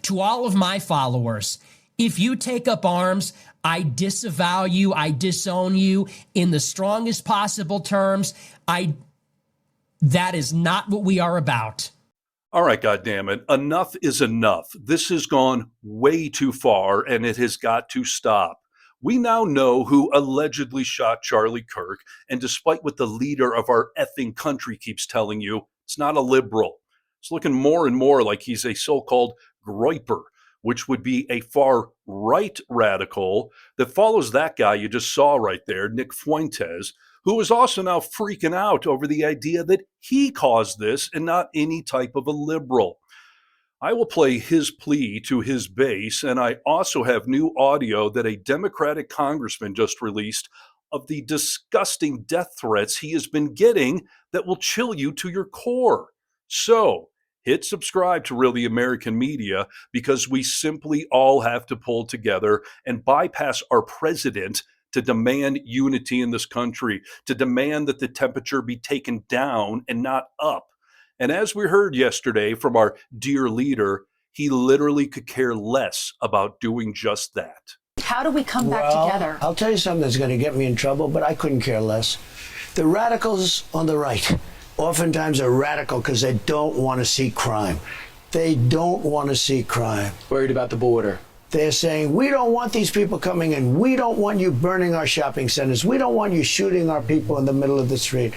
to all of my followers, if you take up arms, I disavow you, I disown you in the strongest possible terms. That is not what we are about. All right, goddammit, enough is enough. This has gone way too far, and it has got to stop. We now know who allegedly shot Charlie Kirk, and despite what the leader of our effing country keeps telling you, it's not a liberal. It's looking more and more like he's a so-called groyper, which would be a far right radical that follows that guy you just saw right there, Nick Fuentes, who is also now freaking out over the idea that he caused this and not any type of a liberal. I will play his plea to his base, and I also have new audio that a Democratic congressman just released of the disgusting death threats he has been getting that will chill you to your core. So, hit subscribe to Really American Media, because we simply all have to pull together and bypass our president to demand unity in this country, to demand that the temperature be taken down and not up. And as we heard yesterday from our dear leader, he literally could care less about doing just that. How do we come back together? I'll tell you something that's going to get me in trouble, but I couldn't care less. The radicals on the right oftentimes are radical because they don't want to see crime. They don't want to see crime. Worried about the border. They're saying, we don't want these people coming in. We don't want you burning our shopping centers. We don't want you shooting our people in the middle of the street.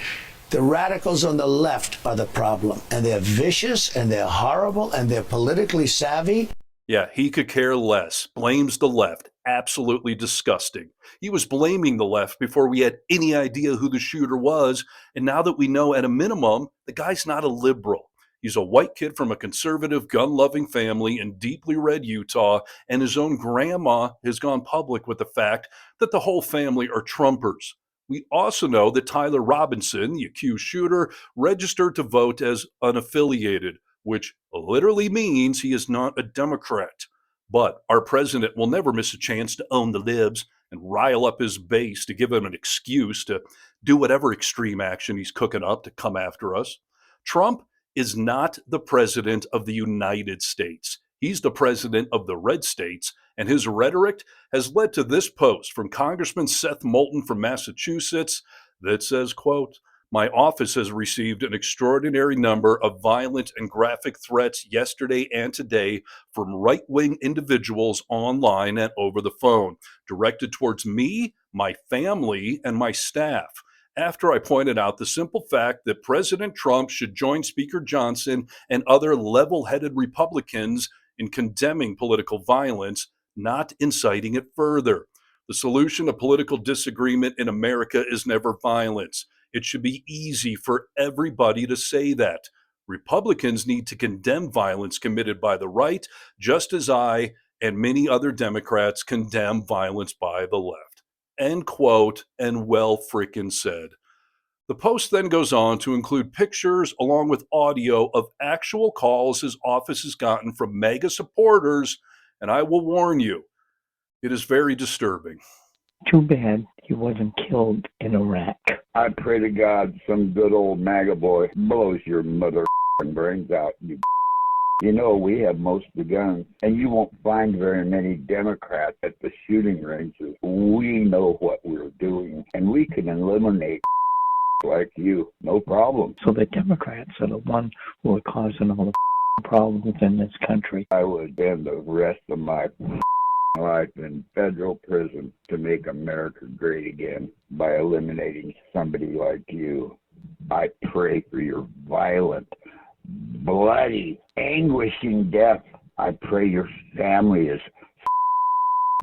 The radicals on the left are the problem, and they're vicious, and they're horrible, and they're politically savvy. Yeah, he could care less. Blames the left. Absolutely disgusting. He was blaming the left before we had any idea who the shooter was, and now that we know at a minimum, the guy's not a liberal. He's a white kid from a conservative, gun-loving family in deeply red Utah, and his own grandma has gone public with the fact that the whole family are Trumpers. We also know that Tyler Robinson, the accused shooter, registered to vote as unaffiliated, which literally means he is not a Democrat. But our president will never miss a chance to own the libs and rile up his base to give him an excuse to do whatever extreme action he's cooking up to come after us. Trump is not the president of the United States. He's the president of the red states, and his rhetoric has led to this post from Congressman Seth Moulton from Massachusetts that says, quote, "My office has received an extraordinary number of violent and graphic threats yesterday and today from right-wing individuals online and over the phone, directed towards me, my family, and my staff. After I pointed out the simple fact that President Trump should join Speaker Johnson and other level-headed Republicans in condemning political violence, not inciting it further. The solution to political disagreement in America is never violence. It should be easy for everybody to say that. Republicans need to condemn violence committed by the right, just as I and many other Democrats condemn violence by the left." End quote, and well frickin' said. The post then goes on to include pictures along with audio of actual calls his office has gotten from MAGA supporters, and I will warn you, it is very disturbing. Too bad he wasn't killed in Iraq. I pray to God some good old MAGA boy blows your mother brains out, you. You know, we have most of the guns, and you won't find very many Democrats at the shooting ranges. We know what we're doing, and we can eliminate like you, no problem. So the Democrats are the one who are causing all the problems in this country. I would spend the rest of my life in federal prison to make America great again by eliminating somebody like you. I pray for your violent, bloody, anguishing death. I pray your family is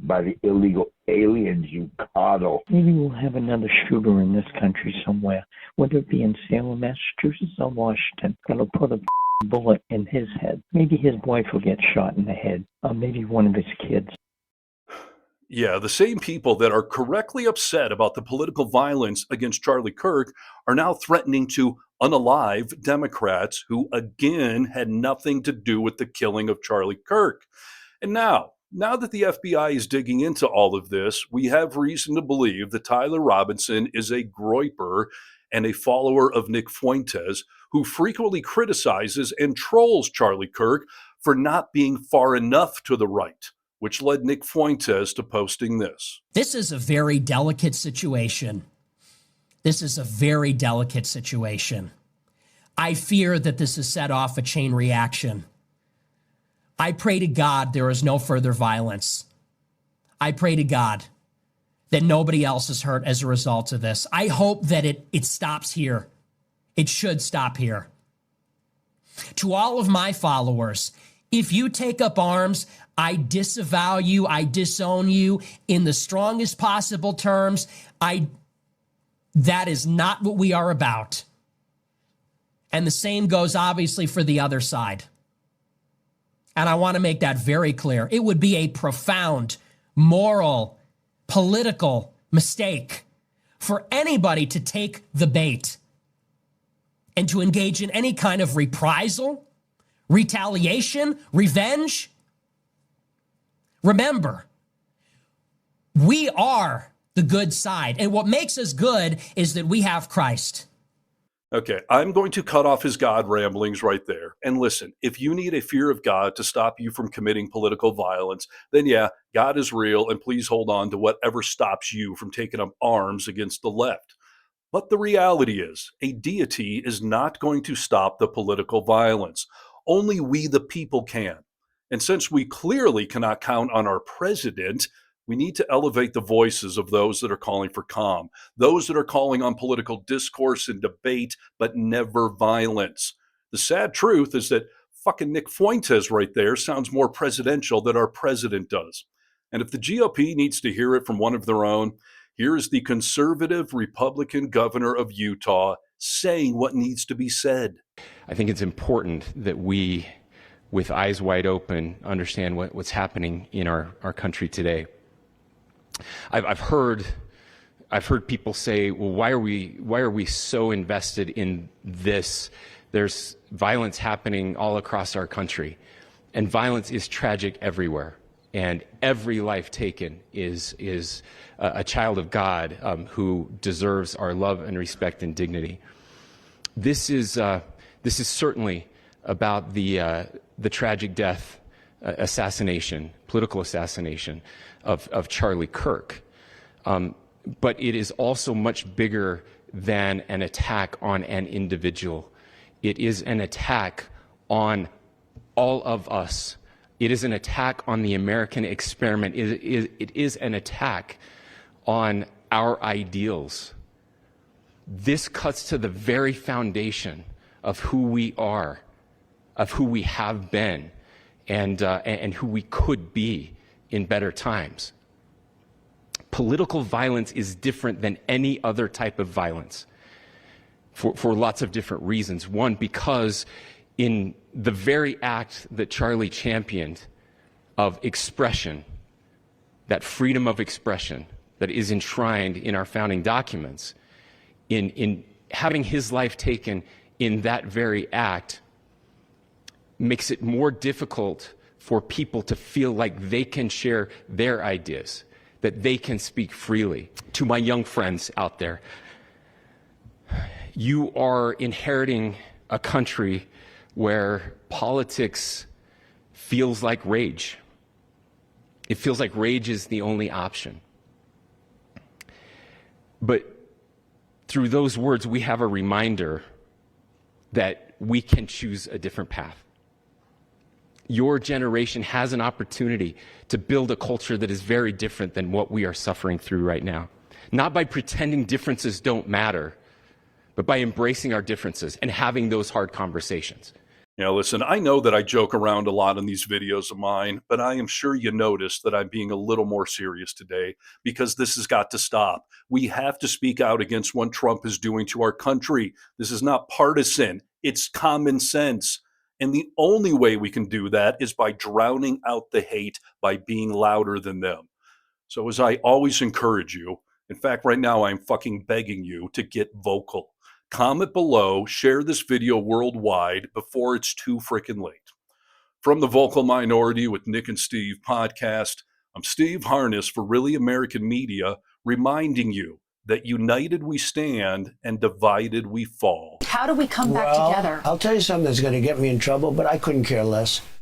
by the illegal aliens you coddle. Maybe we'll have another shooter in this country somewhere, whether it be in Salem, Massachusetts, or Washington, that'll put a bullet in his head. Maybe his wife will get shot in the head, or maybe one of his kids. Yeah, the same people that are correctly upset about the political violence against Charlie Kirk are now threatening to unalive Democrats who, again, had nothing to do with the killing of Charlie Kirk. And now that the FBI is digging into all of this, we have reason to believe that Tyler Robinson is a groyper and a follower of Nick Fuentes, who frequently criticizes and trolls Charlie Kirk for not being far enough to the right, which led Nick Fuentes to posting this. This is a very delicate situation. This is a very delicate situation. I fear that this has set off a chain reaction. I pray to God there is no further violence. I pray to God that nobody else is hurt as a result of this. I hope that it stops here. It should stop here. To all of my followers, if you take up arms, I disavow you, I disown you in the strongest possible terms. That is not what we are about. And the same goes obviously for the other side. And I want to make that very clear. It would be a profound moral, political mistake for anybody to take the bait and to engage in any kind of reprisal, retaliation, revenge. Remember, we are the good side. And what makes us good is that we have Christ. Okay, I'm going to cut off his God ramblings right there. And listen, if you need a fear of God to stop you from committing political violence, then yeah, God is real, and please hold on to whatever stops you from taking up arms against the left. But the reality is, a deity is not going to stop the political violence. Only we, the people, can. And since we clearly cannot count on our president, we need to elevate the voices of those that are calling for calm, those that are calling on political discourse and debate, but never violence. The sad truth is that fucking Nick Fuentes right there sounds more presidential than our president does. And if the GOP needs to hear it from one of their own, here is the conservative Republican governor of Utah saying what needs to be said. I think it's important that we, with eyes wide open, understand what's happening in our country today. I've heard people say, well, why are we so invested in this? There's violence happening all across our country, and violence is tragic everywhere. And every life taken is a child of God who deserves our love and respect and dignity. This is certainly about the tragic death, political assassination of Charlie Kirk. But it is also much bigger than an attack on an individual. It is an attack on all of us. It is an attack on the American experiment. It is an attack on our ideals. This cuts to the very foundation of who we are, of who we have been, and who we could be in better times. Political violence is different than any other type of violence for lots of different reasons. One, because in the very act that Charlie championed of expression, that freedom of expression that is enshrined in our founding documents, in having his life taken in that very act, makes it more difficult for people to feel like they can share their ideas, that they can speak freely. To my young friends out there, you are inheriting a country where politics feels like rage. It feels like rage is the only option. But through those words, we have a reminder that we can choose a different path. Your generation has an opportunity to build a culture that is very different than what we are suffering through right now. Not by pretending differences don't matter, but by embracing our differences and having those hard conversations. Yeah, listen, I know that I joke around a lot in these videos of mine, but I am sure you noticed that I'm being a little more serious today because this has got to stop. We have to speak out against what Trump is doing to our country. This is not partisan. It's common sense. And the only way we can do that is by drowning out the hate, by being louder than them. So as I always encourage you, in fact, right now I'm fucking begging you to get vocal. Comment below, share this video worldwide before it's too freaking late. From the Vocal Minority with Nick and Steve podcast, I'm Steve Harness for Really American Media, reminding you that united we stand and divided we fall. How do we come back together? I'll tell you something that's going to get me in trouble, but I couldn't care less.